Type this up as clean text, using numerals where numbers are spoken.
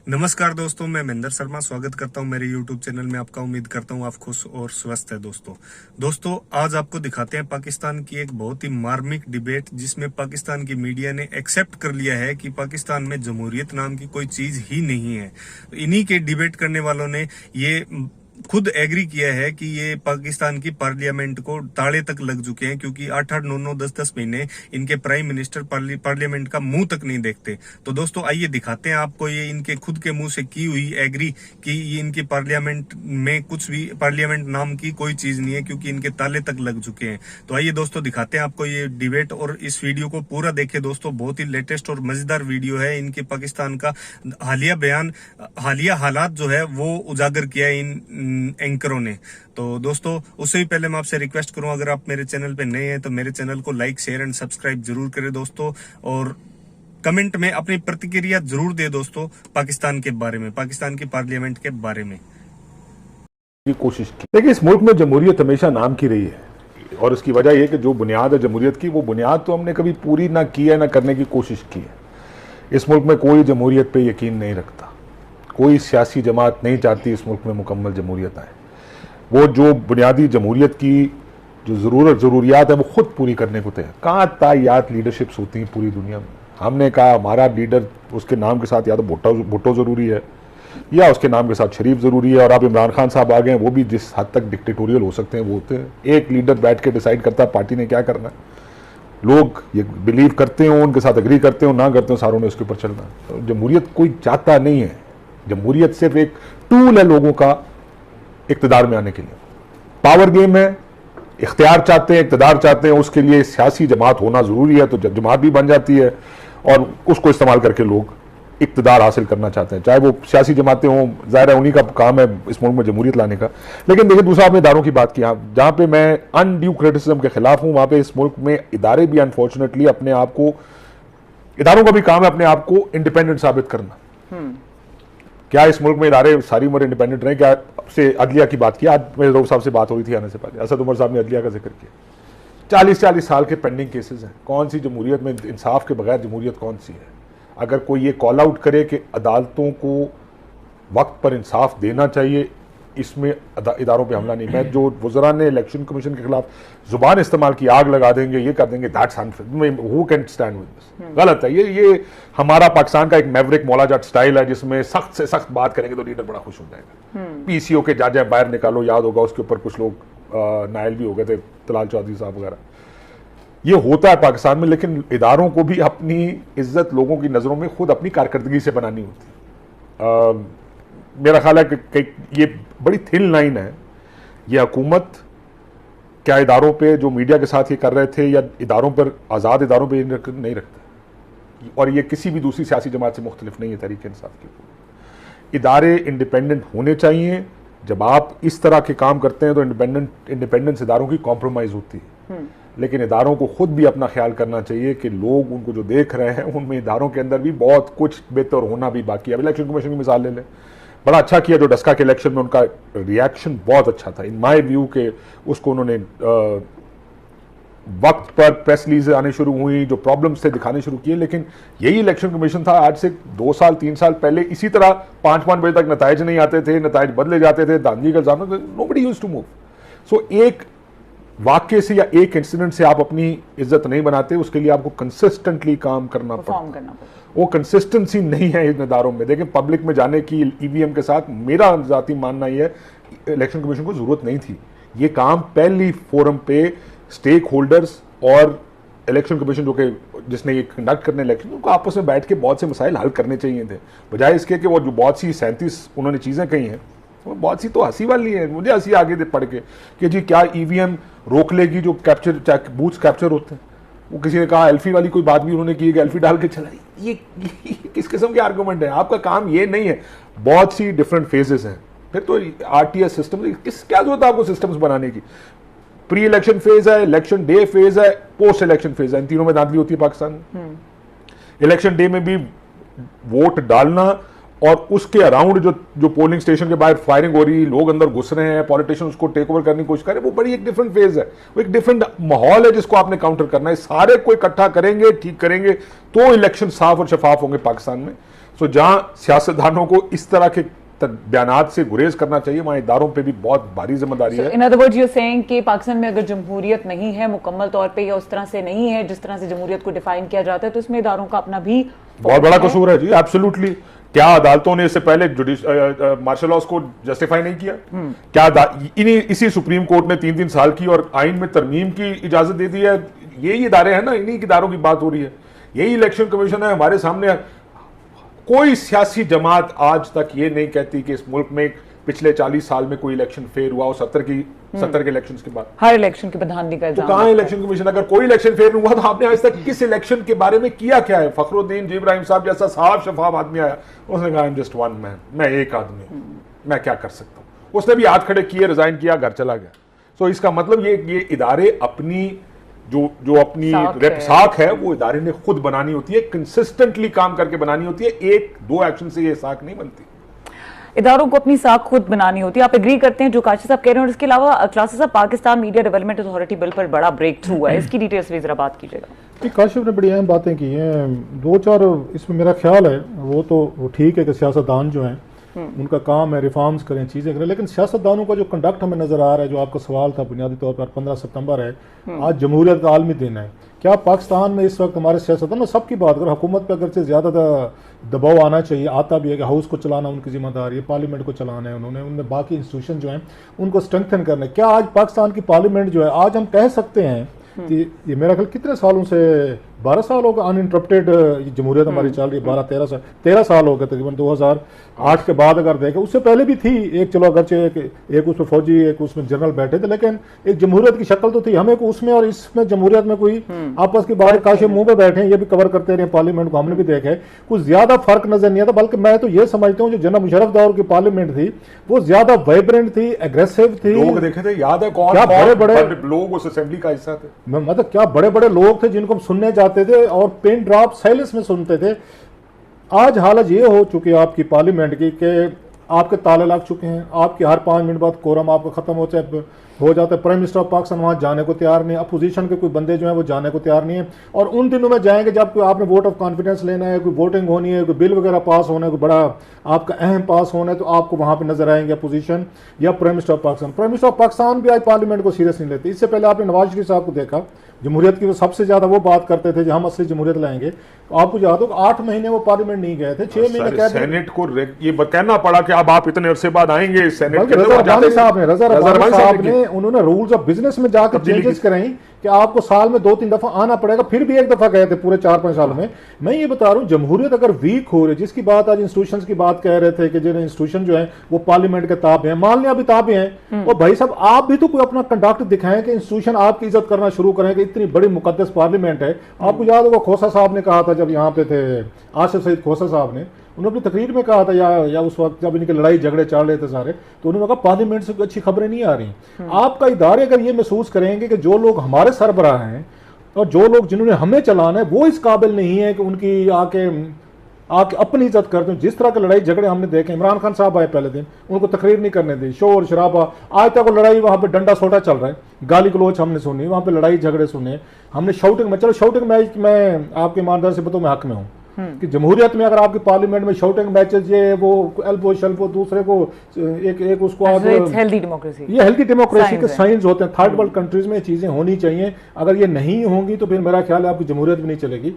नमस्कार दोस्तों, मैं महेंद्र शर्मा स्वागत करता हूं मेरे YouTube चैनल में आपका। उम्मीद करता हूं आप खुश और स्वस्थ है। दोस्तों आज आपको दिखाते हैं पाकिस्तान की एक बहुत ही मार्मिक डिबेट, जिसमें पाकिस्तान की मीडिया ने एक्सेप्ट कर लिया है कि पाकिस्तान में जमहूरियत नाम की कोई चीज ही नहीं है। इन्हीं के डिबेट करने वालों ने ये खुद एग्री किया है कि ये पाकिस्तान की पार्लियामेंट को ताले तक लग चुके हैं, क्योंकि 8-8, 9-9, 10-10 महीने इनके प्राइम मिनिस्टर पार्लियामेंट का मुंह तक नहीं देखते। तो दोस्तों आइए दिखाते हैं आपको ये इनके खुद के मुंह से की हुई एग्री कि ये इनकी पार्लियामेंट में कुछ भी पार्लियामेंट नाम की कोई चीज नहीं है, क्योंकि इनके ताले तक लग चुके हैं। तो आइए दोस्तों दिखाते हैं आपको ये डिबेट, और इस वीडियो को पूरा देखें दोस्तों। बहुत ही लेटेस्ट और मजेदार वीडियो है। इनके पाकिस्तान का हालिया बयान, हालिया हालात जो है वो उजागर किया है इन एंकरों ने। तो दोस्तों उससे भी पहले मैं आपसे रिक्वेस्ट करूं, अगर आप मेरे चैनल पे नए हैं तो मेरे चैनल को लाइक, शेयर एंड सब्सक्राइब जरूर करें दोस्तों, और कमेंट में अपनी प्रतिक्रिया जरूर दे दोस्तों पाकिस्तान के बारे में, पाकिस्तान की पार्लियामेंट के बारे में। कोशिश की, लेकिन इस मुल्क में जमहूरियत हमेशा नाम की रही है, और उसकी वजह यह कि जो बुनियाद है जमहूरियत की, वो बुनियाद तो हमने कभी पूरी ना की है, ना करने की कोशिश की है। इस मुल्क में कोई जमहूरियत पे यकीन नहीं रखता, कोई सियासी जमात नहीं चाहती इस मुल्क में मुकम्मल जमहूरियत आए। वो जो बुनियादी जमहूरियत की जो ज़रूरियात है वो खुद पूरी करने को तैयार। कहाँ तायात लीडरशिप्स होती हैं पूरी दुनिया में। हमने कहा हमारा लीडर, उसके नाम के साथ या तो भुट्टो ज़रूरी है या उसके नाम के साथ शरीफ ज़रूरी है, और अब इमरान खान साहब आ गए हैं, वो भी जिस हद तक डिक्टेटोरियल हो सकते हैं वो होते हैं। एक लीडर बैठ के डिसाइड करता है पार्टी ने क्या करना है। लोग ये बिलीव करते हो, उनके साथ एग्री करते हो, ना करते हो, सारों ने उसके ऊपर चलना। तो जमहूरियत कोई चाहता नहीं है। जमहूरियत सिर्फ एक टूल है लोगों का इक्तदार में आने के लिए। पावर गेम है, इख्तियार चाहते हैं, इक्तदार चाहते हैं, उसके लिए सियासी जमात होना जरूरी है। तो जब जमात भी बन जाती है और उसको इस्तेमाल करके लोग इक्तदार हासिल करना चाहते हैं, चाहे वो सियासी जमातें हों, जाहिर है उन्हीं का काम है इस मुल्क में जमहूरियत लाने का। लेकिन देखिए, दूसरा आपने इदारों की बात की, जहां पे मैं अनड्यू क्रिटिसिज्म के खिलाफ हूं, वहां पे इस मुल्क में इदारे भी अनफॉर्चुनेटली अपने आप को, इदारों का भी काम है अपने आप को इंडिपेंडेंट साबित करना। क्या इस मुल्क में इदारे सारी उम्र इंडिपेंडेंट रहे? क्या से अदलिया की बात की, आज मेरे रऊफ साहब से बात हो रही थी आने से पहले, असद उमर साहब ने अदलिया का जिक्र किया। 40-40 साल के पेंडिंग केसेस हैं। कौन सी जमहूरियत में, इंसाफ के बगैर जमहूरियत कौन सी है? अगर कोई ये कॉल आउट करे कि अदालतों को वक्त पर इंसाफ देना चाहिए, इसमें इदारों पे हमला नहीं। मैं जो वज़रा ने इलेक्शन कमीशन के खिलाफ जुबान इस्तेमाल की, आग लगा देंगे, ये कर देंगे, that's unfair, who can stand with this? गलत है। ये हमारा पाकिस्तान का एक मैवरिक मौला जट स्टाइल है, जिसमें सख्त से सख्त बात करेंगे तो लीडर बड़ा खुश हो जाएगा। पीसीओ के जज बाहर निकालो, याद होगा उसके ऊपर कुछ लोग नायल भी हो गए थे, तलाल चौधरी साहब वगैरह। ये होता है पाकिस्तान में, लेकिन इदारों को भी अपनी इज्जत लोगों की नज़रों में खुद अपनी कारकर्दगी से बनानी होती है। मेरा ख्याल है कि ये बड़ी थिन लाइन है। ये हुकूमत क्या इदारों पे जो मीडिया के साथ ये कर रहे थे, या इदारों पर, आज़ाद इदारों पे नहीं रखता, और ये किसी भी दूसरी सियासी जमात से मुख्तलिफ नहीं है तहरीक इंसाफ की। इदारे इंडिपेंडेंट होने चाहिए। जब आप इस तरह के काम करते हैं तो इंडिपेंडेंस इदारों की कॉम्प्रोमाइज़ होती है। लेकिन इदारों को खुद भी अपना ख्याल करना चाहिए कि लोग उनको जो देख रहे हैं, उनमें इदारों के अंदर भी बहुत कुछ बेहतर होना भी बाकी है। अब इलेक्शन कमीशन की मिसाल ले लें, बड़ा अच्छा किया जो डस्का के इलेक्शन में, उनका रिएक्शन बहुत अच्छा था इन माय व्यू के। उसको उन्होंने वक्त पर प्रेस रिलीज आने शुरू हुई, जो प्रॉब्लम्स थे दिखाने शुरू किए। लेकिन यही इलेक्शन कमीशन था आज से 2 साल 3 साल पहले, इसी तरह 5-5 बजे तक नताइज नहीं आते थे, नताइज बदले जाते थे, धांधली का इल्जाम, नोबडी यूज्ड टू मूव। सो एक वाक्य से या एक इंसिडेंट से आप अपनी इज्जत नहीं बनाते, उसके लिए आपको कंसिस्टेंटली काम करना पड़ता है। वो कंसिस्टेंसी नहीं है इन इदारों में। देखिए, पब्लिक में जाने की ईवीएम के साथ मेरा जाती मानना ये है, इलेक्शन कमीशन को जरूरत नहीं थी। ये काम पहली फोरम पे स्टेक होल्डर्स और इलेक्शन कमीशन, जो कि जिसने ये कंडक्ट करने इलेक्शन, उनको आपस में बैठ के बहुत से मसाइल हल करने चाहिए थे, बजाय इसके कि वो जो बहुत सी 37 उन्होंने चीज़ें कही हैं, वो बहुत सी तो हंसी वाली है। मुझे हंसी आगे पढ़ के कि जी क्या ईवीएम रोक लेगी जो कैप्चर बूथ कैप्चर होते हैं। वो किसी ने कहा एल्फी वाली कोई बात भी उन्होंने की कि एल्फी डाल के चलाई। ये किस किस्म के आर्गूमेंट है? आपका काम ये नहीं है। बहुत सी डिफरेंट फेजेस हैं। फिर तो आरटीएस सिस्टम, क्या जरूरत है आपको सिस्टम्स बनाने की? प्री इलेक्शन फेज है, इलेक्शन डे फेज है, पोस्ट इलेक्शन फेज है। इन तीनों में धांधली होती है पाकिस्तान में। इलेक्शन डे में भी वोट डालना, और उसके अराउंड जो पोलिंग स्टेशन के बाहर फायरिंग हो रही, लोग अंदर घुस रहे हैं, पॉलिटिशियंस को टेक ओवर करने की कोशिश कर रहे हैं, वो बड़ी एक डिफरेंट फेज है। वो एक डिफरेंट माहौल है जिसको आपने काउंटर करना है। सारे को इकट्ठा करेंगे, ठीक करेंगे, तो इलेक्शन साफ और शफाफ होंगे पाकिस्तान में। सो जहां सियासतदानों को इस तरह के बयानात से गुरेज करना चाहिए, वहां इदारों पे भी बहुत भारी जिम्मेदारी है। In other words you saying कि पाकिस्तान में अगर जमहूरियत नहीं है मुकम्मल तौर पे या उस तरह से नहीं है जिस तरह से जमहूरियत को डिफाइन किया जाता है, तो इसमें इदारों का अपना भी बहुत बड़ा कसूर है जी, एब्सोल्युटली। क्या अदालतों ने इससे पहले मार्शल लॉज को जस्टिफाई नहीं किया? क्या इसी सुप्रीम कोर्ट ने 3-3 साल की और आइन में तरमीम की इजाजत दे दी है? यही इदारे हैं ना, इन्हीं इदारों की बात हो रही है। यही इलेक्शन कमीशन है हमारे सामने। कोई सियासी जमात आज तक ये नहीं कहती कि इस मुल्क में पिछले 40 साल में कोई इलेक्शन फेल हुआ, और 70 के इलेक्शन के बाद हर इलेक्शन की बदहाली का तो कहां इलेक्शन कमीशन? अगर कोई इलेक्शन फेल हुआ तो आपने आज तक किस इलेक्शन के बारे में किया क्या है? फखरुद्दीन जी इब्राहिम साहब जैसा साफ शफाफ आदमी आया, उसने कहा I am just one man, मैं एक आदमी हूं, मैं क्या कर सकता हूं। उसने भी हाथ खड़े किए, रिजाइन किया, घर चला गया। सो इसका मतलब ये इदारे अपनी जो अपनी साख है वो इदारे ने खुद बनानी होती है, कंसिस्टेंटली काम करके बनानी होती है। 1-2 एक्शन से ये साख नहीं बनती। इदारों को अपनी साख खुद बनानी होती है। आप एग्री करते हैं जो काशी साहब कह रहे हैं? और इसके अलावा classes of Pakistan media development authority bill पर बड़ा ब्रेक थ्रू हुआ है, इसकी डिटेल्स भी जरा बात कीजिएगा। काशिफ ने बड़ी अहम बातें की हैं। 2-4 इसमें मेरा ख्याल है वो ठीक है कि सियासतदान जो हैं उनका काम है रिफॉर्म्स करें, चीज़ें करें, लेकिन सियासतदानों का जो कंडक्ट हमें नज़र आ रहा है, जो आपका सवाल था बुनियादी तौर पर, 15 सितंबर है, आज जमहूरियत का आलमी दिन है। क्या पाकिस्तान में इस वक्त हमारे सियासतदान, सबकी बात करें, हुकूमत पर अगरचे ज़्यादा दबाव आना चाहिए, आता भी है कि हाउस को चलाना उनकी जिम्मेदारी है, पार्लियामेंट को चलाना है उन्होंने बाकी इंस्टीट्यूशन जो हैं उनको स्ट्रेंथन करना है। क्या आज पाकिस्तान की पार्लियामेंट जो है, आज हम कह सकते हैं कि ये मेरा ख्याल कितने सालों से 12 साल हो गए अनइंटरप्टेड जमहूरियत हमारी चल रही है, 12-13 साल हो गए तकरीबन। 2008 के बाद अगर देखें, उससे पहले भी थी एक, चलो अगरचे एक उसमें फौजी, एक उसमें जनरल बैठे थे, लेकिन एक जमहूरियत की शक्ल तो थी। हमें को उसमें और इसमें जमहूरियत में कोई आपस की बात, काशी मुंह पे बैठे हैं, ये भी कवर करते रहे पार्लियामेंट को, हमने भी देखा है, कुछ ज्यादा फर्क नजर नहीं आता। बल्कि मैं तो ये समझता हूँ जो जनाब मुशर्रफ दौर की पार्लियामेंट थी वो ज्यादा वाइब्रेंट थी, एग्रेसिव थी। लोग देखे थे, याद है कौन क्या बड़े लोग उस असेंबली का हिस्सा थे? मतलब क्या बड़े बड़े लोग थे जिनको हम सुनने जाते थे और पिन ड्रॉप साइलेंस में सुनते थे। आज हालत ये हो चुकी है आपकी पार्लियामेंट की कि आपके ताले लग चुके हैं, आपके हर 5 मिनट बाद कोरम आपका खत्म हो जाता है। प्राइम मिनिस्टर ऑफ पाकिस्तान वहां जाने को तैयार नहीं, अपोजिशन के कोई बंदे जो हैं वो जाने को तैयार नहीं है। और उन दिनों में जाएंगे जब कोई आपने वोट ऑफ कॉन्फिडेंस लेना है, कोई वोटिंग होनी है, कोई बिल वगैरह पास होना है, कोई बड़ा आपका अहम पास होना है, तो आपको वहां पे नजर आएंगे अपोजिशन या prime minister of Pakistan. Prime minister of Pakistan भी आज पार्लियामेंट को सीरियस नहीं लेते। इससे पहले आपने नवाज शरीफ साहब को देखा, जमहूरियत की वो सबसे ज्यादा वो बात करते थे जो हम असली जमहूरियत लाएंगे। आपको याद हो 8 महीने वो पार्लियामेंट नहीं गए थे, 6 महीने कैबिनेट। सेनेट को ये कहना पड़ा कि अब आप इतने अरसे बाद आएंगे सेनेट के। रज़ा रब्बानी साहब ने उन्होंने रूल्स ऑफ बिजनेस में जाकर चेंजेस कराई कि आपको साल में 2-3 दफा आना पड़ेगा, फिर भी एक दफा गए थे पूरे 4-5 साल में। मैं ये बता रहा हूँ जमहूरियत अगर वीक हो रही, जिसकी बात आज इंस्टीट्यूशंस की बात कह रहे थे कि जिन इंस्टीट्यूशन जो है वो पार्लियामेंट के ताबे हैं, मान लिया अभी ताबे हैं, और भाई साहब आप भी तो कोई अपना कंडक्ट दिखाएं कि इंस्टीट्यूशन आपकी इज्जत करना शुरू करें कि इतनी बड़ी मुकद्दस पार्लियामेंट है। आपको याद होगा खोसा साहब ने कहा था जब यहाँ पे थे, आसिफ सईद खोसा साहब ने, उन्होंने अपनी तकरीर में कहा था या उस वक्त जब इनके लड़ाई झगड़े चल रहे थे सारे, तो उन्होंने कहा पार्लियामेंट से अच्छी खबरें नहीं आ रही। आपका इदारे अगर ये महसूस करेंगे कि जो लोग हमारे सरबराह हैं और जो लोग जिन्होंने हमें चलाना है वो इस काबिल नहीं है कि उनकी आके अपनी इज्जत करते हैं। जिस तरह के लड़ाई झगड़े हमने देखे, इमरान खान साहब आए पहले दिन, उनको तकरीर नहीं करने दी, शोर शराबा, आज तक वो लड़ाई वहां पे डंडा सोटा चल रहा है, गाली गलोच हमने सुनी, वहां पे लड़ाई झगड़े सुने हमने, शाउटिंग में। चलो शाउटिंग मैच में आपके ईमानदार से बताऊं मैं हक में हूँ कि जमहूरियत में अगर आपकी पार्लियामेंट में शाउटिंग मैचेस, ये वो एल्बो शल्बो दूसरे को एक उसको हेल्दी डेमोक्रेसी, ये हेल्दी डेमोक्रेसी के साइंस होते हैं। थर्ड वर्ल्ड कंट्रीज में चीजें होनी चाहिए। अगर ये नहीं होंगी तो फिर मेरा ख्याल है आपकी जमहूरियत भी नहीं चलेगी।